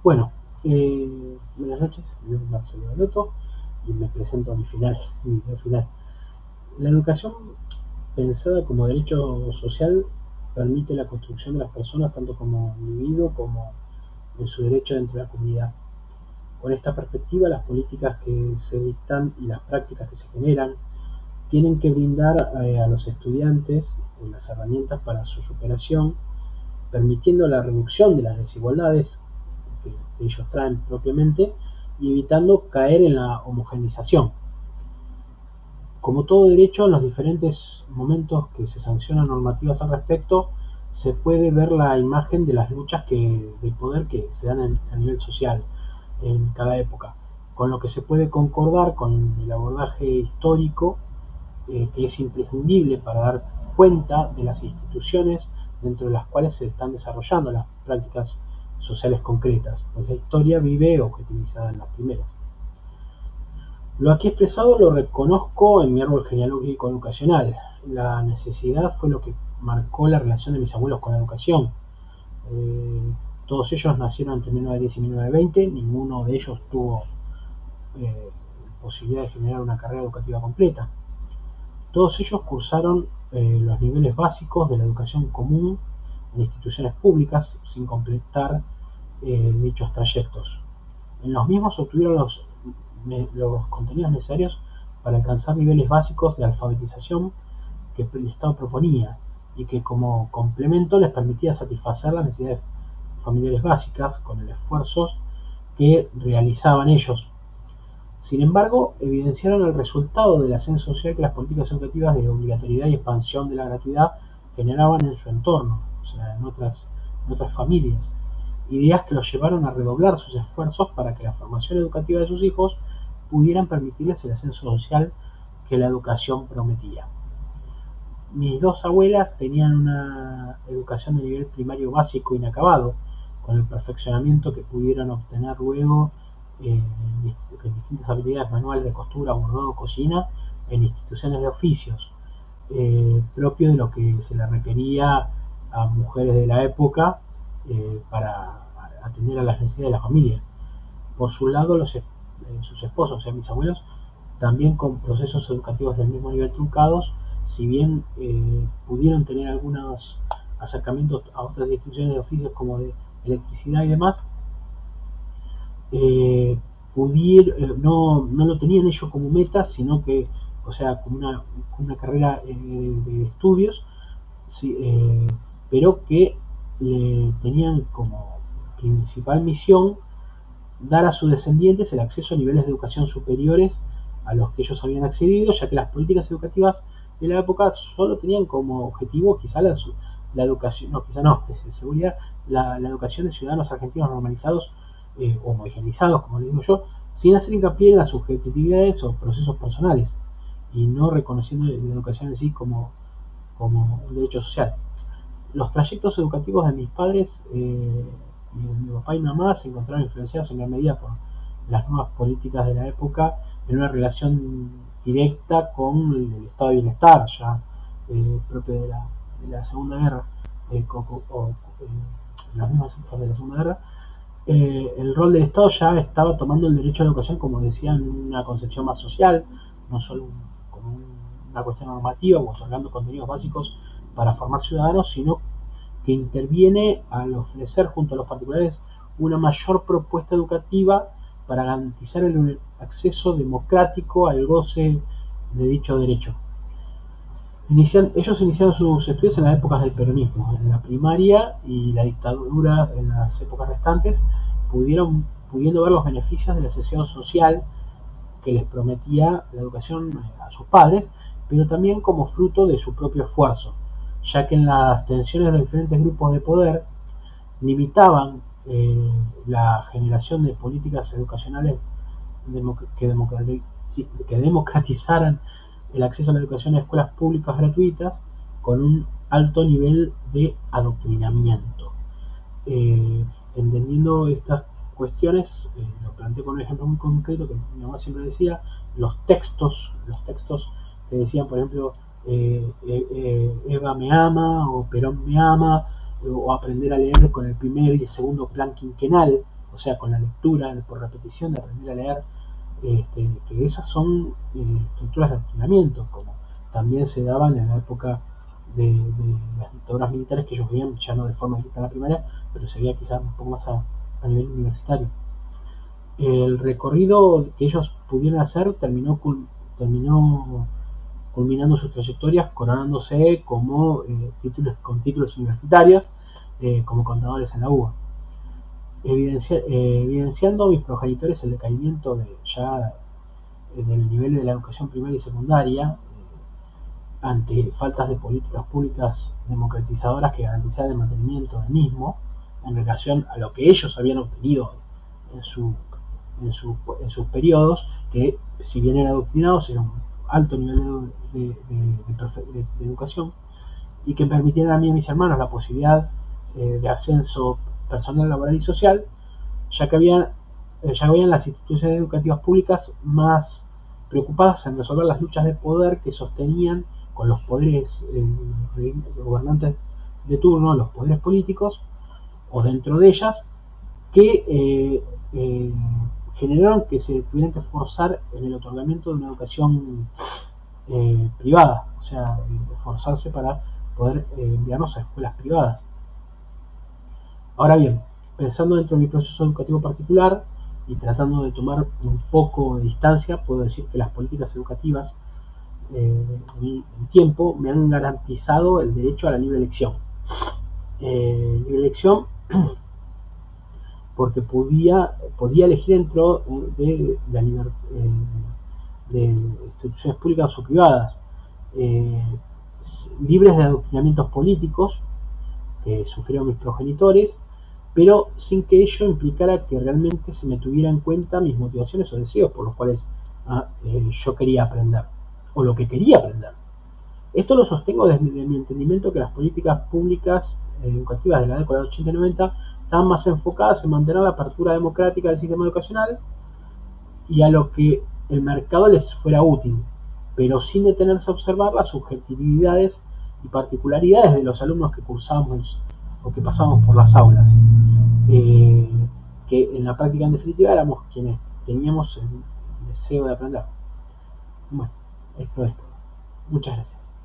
Bueno, buenas noches, mi nombre es Marcelo Danoto y me presento a mi video final. La educación pensada como derecho social permite la construcción de las personas tanto como individuo como en su derecho dentro de la comunidad. Con esta perspectiva, las políticas que se dictan y las prácticas que se generan tienen que brindar a los estudiantes las herramientas para su superación, permitiendo la reducción de las desigualdades que ellos traen propiamente y evitando caer en la homogeneización. Como todo derecho, en los diferentes momentos que se sancionan normativas al respecto, se puede ver la imagen de las luchas de poder que se dan a nivel social en cada época, con lo que se puede concordar con el abordaje histórico que es imprescindible para dar cuenta de las instituciones dentro de las cuales se están desarrollando las prácticas sociales concretas, pues la historia vive objetivizada en las primeras. Lo aquí expresado lo reconozco en mi árbol genealógico educacional. La necesidad fue lo que marcó la relación de mis abuelos con la educación. Todos ellos nacieron entre 1910 y 1920, ninguno de ellos tuvo posibilidad de generar una carrera educativa completa. Todos ellos cursaron los niveles básicos de la educación común en instituciones públicas sin completar dichos trayectos. En los mismos obtuvieron los contenidos necesarios para alcanzar niveles básicos de alfabetización que el Estado proponía y que como complemento les permitía satisfacer las necesidades familiares básicas con el esfuerzo que realizaban ellos. Sin embargo, evidenciaron el resultado del ascenso social que las políticas educativas de obligatoriedad y expansión de la gratuidad generaban en su entorno, o sea, en otras familias, ideas que los llevaron a redoblar sus esfuerzos para que la formación educativa de sus hijos pudieran permitirles el ascenso social que la educación prometía. Mis dos abuelas tenían una educación de nivel primario básico inacabado, con el perfeccionamiento que pudieron obtener luego en distintas habilidades manuales de costura, bordado, cocina, en instituciones de oficios, propio de lo que se le requería a mujeres de la época para atender a las necesidades de la familia. Por su lado, sus esposos, o sea, mis abuelos, también con procesos educativos del mismo nivel truncados, si bien pudieron tener algunos acercamientos a otras instituciones de oficios como de electricidad y demás, no lo tenían ellos como meta, sino que, o sea, como una carrera de estudios, sí, pero que tenían como principal misión dar a sus descendientes el acceso a niveles de educación superiores a los que ellos habían accedido, ya que las políticas educativas de la época solo tenían como objetivo quizá la educación, no, quizá no, seguridad, la educación de ciudadanos argentinos normalizados homogenizados, como les digo yo, sin hacer hincapié en las subjetividades o procesos personales y no reconociendo la educación en sí como un derecho social. Los trayectos educativos de mis padres, mi papá y mi mamá, se encontraron influenciados en gran medida por las nuevas políticas de la época en una relación directa con el estado de bienestar ya propio de la Segunda Guerra, en las mismas épocas de la Segunda Guerra. El rol del Estado ya estaba tomando el derecho a la educación, como decían, una concepción más social, no solo como una cuestión normativa o otorgando contenidos básicos para formar ciudadanos, sino que interviene al ofrecer junto a los particulares una mayor propuesta educativa para garantizar el acceso democrático al goce de dicho derecho. Ellos iniciaron sus estudios en las épocas del peronismo, en la primaria y la dictadura en las épocas restantes, pudiendo ver los beneficios de la ascensión social que les prometía la educación a sus padres, pero también como fruto de su propio esfuerzo, ya que en las tensiones de los diferentes grupos de poder limitaban la generación de políticas educacionales que democratizaran el acceso a la educación en escuelas públicas gratuitas con un alto nivel de adoctrinamiento. Entendiendo estas cuestiones, lo planteé con un ejemplo muy concreto que mi mamá siempre decía, los textos que decían, por ejemplo, Eva me ama o Perón me ama, o aprender a leer con el primer y el segundo plan quinquenal, o o sea, con la lectura, por repetición de aprender a leer, que esas son estructuras de adoctrinamiento, como también se daban en la época de las dictaduras militares, que ellos veían ya no de forma directa en la primaria, pero se veía quizás un poco más a nivel universitario. El recorrido que ellos pudieron hacer terminó culminando sus trayectorias coronándose como con títulos universitarios como contadores en la UBA, evidenciando mis progenitores el decaimiento del nivel de la educación primaria y secundaria ante faltas de políticas públicas democratizadoras que garantizaran el mantenimiento del mismo en relación a lo que ellos habían obtenido en, su, en sus periodos, que si bien eran adoctrinados, era un alto nivel de educación, y que permitieran a mí y a mis hermanos la posibilidad de ascenso personal, laboral y social, ya que habían las instituciones educativas públicas más preocupadas en resolver las luchas de poder que sostenían con los poderes gobernantes de turno, los poderes políticos, o dentro de ellas, que generaron que se tuvieran que forzar en el otorgamiento de una educación privada, o sea, forzarse para poder enviarnos a escuelas privadas. Ahora bien, pensando dentro de mi proceso educativo particular y tratando de tomar un poco de distancia, puedo decir que las políticas educativas de mi tiempo me han garantizado el derecho a la libre elección. Libre elección porque podía elegir dentro de la de instituciones públicas o privadas, eh, libres de adoctrinamientos políticos que sufrieron mis progenitores, pero sin que ello implicara que realmente se me tuviera en cuenta mis motivaciones o deseos por los cuales yo quería aprender, o lo que quería aprender. Esto lo sostengo desde mi entendimiento que las políticas públicas educativas de la década de 80 y 90 estaban más enfocadas en mantener la apertura democrática del sistema educacional y a lo que el mercado les fuera útil, pero sin detenerse a observar las subjetividades y particularidades de los alumnos que cursábamos o que pasábamos por las aulas, eh, que en la práctica en definitiva éramos quienes teníamos el deseo de aprender. Bueno, esto es todo. Muchas gracias.